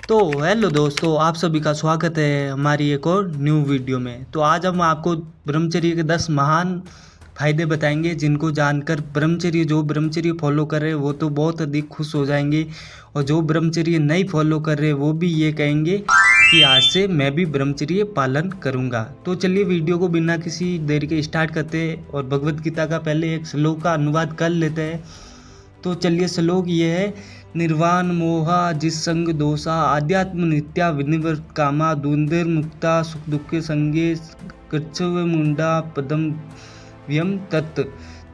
तो हेलो दोस्तों, आप सभी का स्वागत है हमारी एक और न्यू वीडियो में। तो आज हम आपको ब्रह्मचर्य के 10 महान फायदे बताएंगे, जिनको जानकर ब्रह्मचर्य फॉलो कर रहे हैं वो तो बहुत अधिक खुश हो जाएंगे, और जो ब्रह्मचर्य नहीं फॉलो कर रहे वो भी ये कहेंगे कि आज से मैं भी ब्रह्मचर्य पालन करूंगा। तो चलिए वीडियो को बिना किसी देर के स्टार्ट करते हैं, और भगवत गीता का पहले एक श्लोक का अनुवाद कर लेते हैं। तो चलिए, श्लोक ये है: निर्वाण मोहा जिसंग दोषा आध्यात्म नित्या विनिवृत कामा द्वंद्वमुक्ता सुख दुख संगे कृच्छ्व मुंडा पदम व्यम तत्।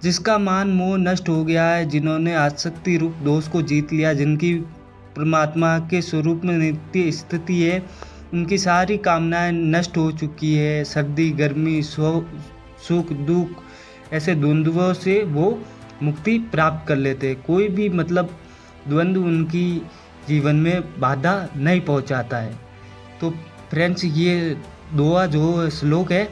जिसका मान मोह नष्ट हो गया है, जिन्होंने आसक्ति रूप दोष को जीत लिया, जिनकी परमात्मा के स्वरूप में नित्य स्थिति है, उनकी सारी कामनाएं नष्ट हो चुकी है। सर्दी गर्मी सुख दुख ऐसे द्वंद्वों से वो मुक्ति प्राप्त कर लेते। कोई भी द्वंद्व उनकी जीवन में बाधा नहीं पहुंचाता है। तो फ्रेंड्स, ये दोहा जो श्लोक है,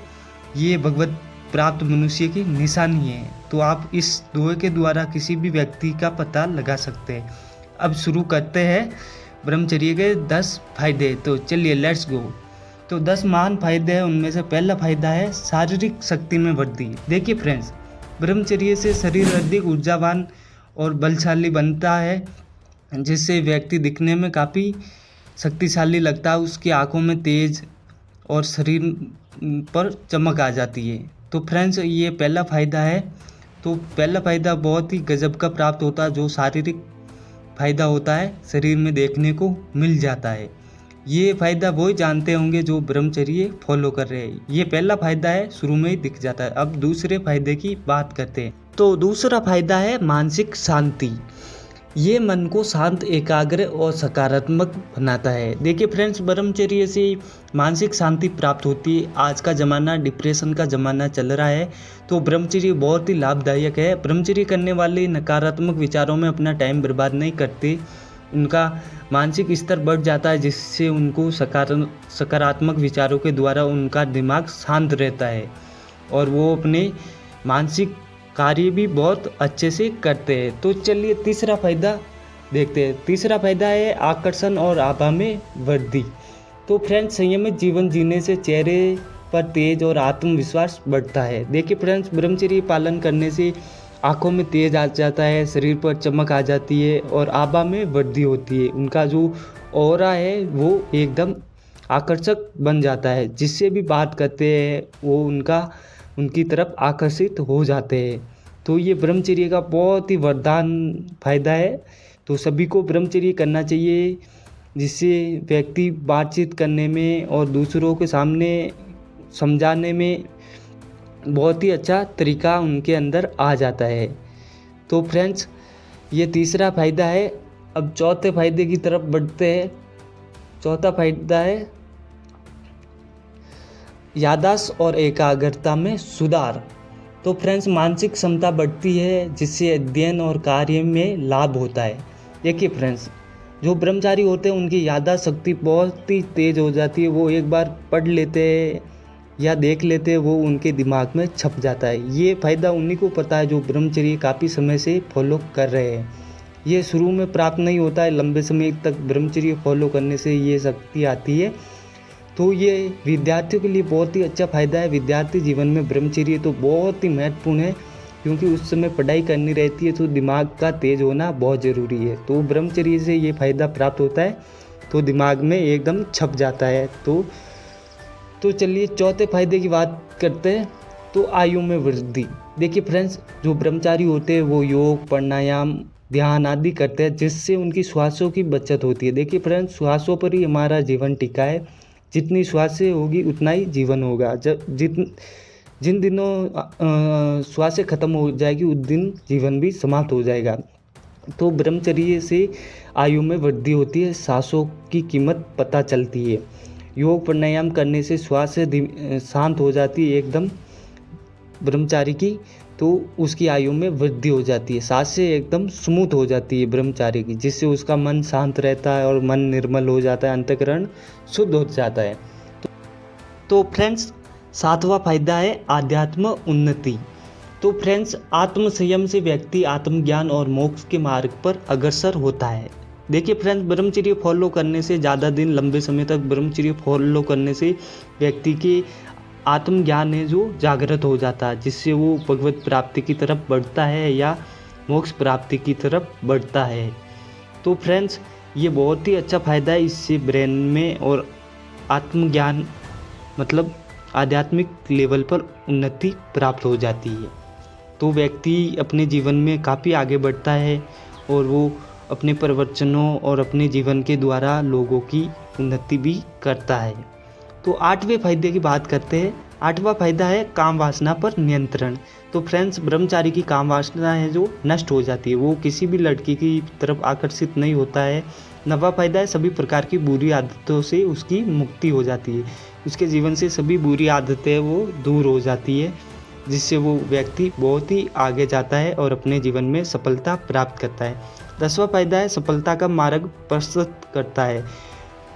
ये भगवत प्राप्त मनुष्य की निशानी है। तो आप इस दोहे के द्वारा किसी भी व्यक्ति का पता लगा सकते हैं। अब शुरू करते हैं ब्रह्मचर्य के 10 फायदे। तो चलिए, लेट्स गो। तो 10 महान फायदे हैं, उनमें से पहला फायदा है शारीरिक शक्ति में वृद्धि। देखिए फ्रेंड्स, ब्रह्मचर्य से शरीर अधिक ऊर्जावान और बलशाली बनता है, जिससे व्यक्ति दिखने में काफ़ी शक्तिशाली लगता है। उसकी आंखों में तेज और शरीर पर चमक आ जाती है। तो फ्रेंड्स, ये पहला फ़ायदा है। तो पहला फ़ायदा बहुत ही गजब का प्राप्त होता है, जो शारीरिक फ़ायदा होता है शरीर में देखने को मिल जाता है। ये फ़ायदा वही जानते होंगे जो ब्रह्मचर्य फॉलो कर रहे हैं। ये पहला फ़ायदा है, शुरू में ही दिख जाता है। अब दूसरे फ़ायदे की बात करते हैं। तो दूसरा फ़ायदा है मानसिक शांति। ये मन को शांत, एकाग्र और सकारात्मक बनाता है। देखिए फ्रेंड्स, ब्रह्मचर्य से मानसिक शांति प्राप्त होती है। आज का ज़माना डिप्रेशन का ज़माना चल रहा है, तो ब्रह्मचर्य बहुत ही लाभदायक है। ब्रह्मचर्य करने वाले नकारात्मक विचारों में अपना टाइम बर्बाद नहीं करते, उनका मानसिक स्तर बढ़ जाता है, जिससे उनको सकारात्मक विचारों के द्वारा उनका दिमाग शांत रहता है, और वो अपने मानसिक कार्य भी बहुत अच्छे से करते हैं। तो चलिए, तीसरा फायदा देखते हैं। तीसरा फायदा है आकर्षण और आभा में वृद्धि। तो फ्रेंड्स, संयमित जीवन जीने से चेहरे पर तेज और आत्मविश्वास बढ़ता है। देखिए फ्रेंड्स, ब्रह्मचर्य पालन करने से आंखों में तेज आ जाता है, शरीर पर चमक आ जाती है, और आभा में वृद्धि होती है। उनका जो ऑरा है वो एकदम आकर्षक बन जाता है, जिससे भी बात करते हैं वो उनकी तरफ आकर्षित हो जाते हैं। तो ये ब्रह्मचर्य का बहुत ही वरदान फायदा है। तो सभी को ब्रह्मचर्य करना चाहिए, जिससे व्यक्ति बातचीत करने में और दूसरों के सामने समझाने में बहुत ही अच्छा तरीका उनके अंदर आ जाता है। तो फ्रेंड्स, ये तीसरा फायदा है। अब चौथे फायदे की तरफ बढ़ते हैं। चौथा फायदा है याददाश्त और एकाग्रता में सुधार। तो फ्रेंड्स, मानसिक क्षमता बढ़ती है, जिससे अध्ययन और कार्य में लाभ होता है। देखिए फ्रेंड्स, जो ब्रह्मचारी होते हैं उनकी याददाश्त शक्ति बहुत ही तेज हो जाती है। वो एक बार पढ़ लेते हैं या देख लेते हैं, वो उनके दिमाग में छप जाता है। ये फ़ायदा उन्हीं को पता है जो ब्रह्मचर्य काफ़ी समय से फॉलो कर रहे हैं। ये शुरू में प्राप्त नहीं होता है, लंबे समय तक ब्रह्मचर्य फॉलो करने से ये शक्ति आती है। तो ये विद्यार्थियों के लिए बहुत ही अच्छा फ़ायदा है। विद्यार्थी जीवन में ब्रह्मचर्य तो बहुत ही महत्वपूर्ण है, क्योंकि उस समय पढ़ाई करनी रहती है, तो दिमाग का तेज होना बहुत ज़रूरी है। तो ब्रह्मचर्य से ये फ़ायदा प्राप्त होता है, तो दिमाग में एकदम छप जाता है। तो चलिए, चौथे फायदे की बात करते हैं। तो आयु में वृद्धि। देखिए फ्रेंड्स, जो ब्रह्मचारी होते हैं वो योग, प्राणायाम, ध्यान आदि करते हैं, जिससे उनकी श्वासों की बचत होती है। देखिए फ्रेंड्स, श्वासों पर ही हमारा जीवन टिका है। जितनी श्वासें होगी उतना ही जीवन होगा। जिन दिनों श्वासें खत्म हो जाएगी, उस दिन जीवन भी समाप्त हो जाएगा। तो ब्रह्मचर्य से आयु में वृद्धि होती है, सांसों की कीमत पता चलती है। योग प्राणायाम करने से श्वास शांत हो जाती है एकदम ब्रह्मचारी की, तो उसकी आयु में वृद्धि हो जाती है। सांसें एकदम स्मूथ हो जाती है ब्रह्मचारी की, जिससे उसका मन शांत रहता है और मन निर्मल हो जाता है, अंतःकरण शुद्ध हो जाता है। तो फ्रेंड्स, सातवां फायदा है आध्यात्म उन्नति। तो फ्रेंड्स, आत्म संयम से व्यक्ति आत्मज्ञान और मोक्ष के मार्ग पर अग्रसर होता है। देखिए फ्रेंड्स, ब्रह्मचर्य फॉलो करने से ज़्यादा दिन लंबे समय तक ब्रह्मचर्य फॉलो करने से व्यक्ति के आत्मज्ञान है जो जागृत हो जाता है, जिससे वो भगवत प्राप्ति की तरफ बढ़ता है या मोक्ष प्राप्ति की तरफ बढ़ता है। तो फ्रेंड्स, ये बहुत ही अच्छा फ़ायदा है, इससे ब्रेन में और आत्मज्ञान मतलब आध्यात्मिक लेवल पर उन्नति प्राप्त हो जाती है। तो व्यक्ति अपने जीवन में काफ़ी आगे बढ़ता है और वो अपने प्रवचनों और अपने जीवन के द्वारा लोगों की उन्नति भी करता है। तो 8वें फायदे की बात करते हैं। 8वां फायदा है काम वासना पर नियंत्रण। तो फ्रेंड्स, ब्रह्मचारी की काम वासना है जो नष्ट हो जाती है, वो किसी भी लड़की की तरफ आकर्षित नहीं होता है। 9वां फायदा है सभी प्रकार की बुरी आदतों से उसकी मुक्ति हो जाती है, उसके जीवन से सभी बुरी आदतें वो दूर हो जाती है, जिससे वो व्यक्ति बहुत ही आगे जाता है और अपने जीवन में सफलता प्राप्त करता है। 10वां फायदा है सफलता का मार्ग प्रशस्त करता है।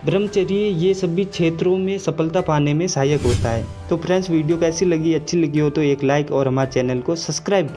ब्रह्मचर्य ये सभी क्षेत्रों में सफलता पाने में सहायक होता है। तो फ्रेंड्स, वीडियो कैसी लगी, अच्छी लगी हो तो एक लाइक और हमारे चैनल को सब्सक्राइब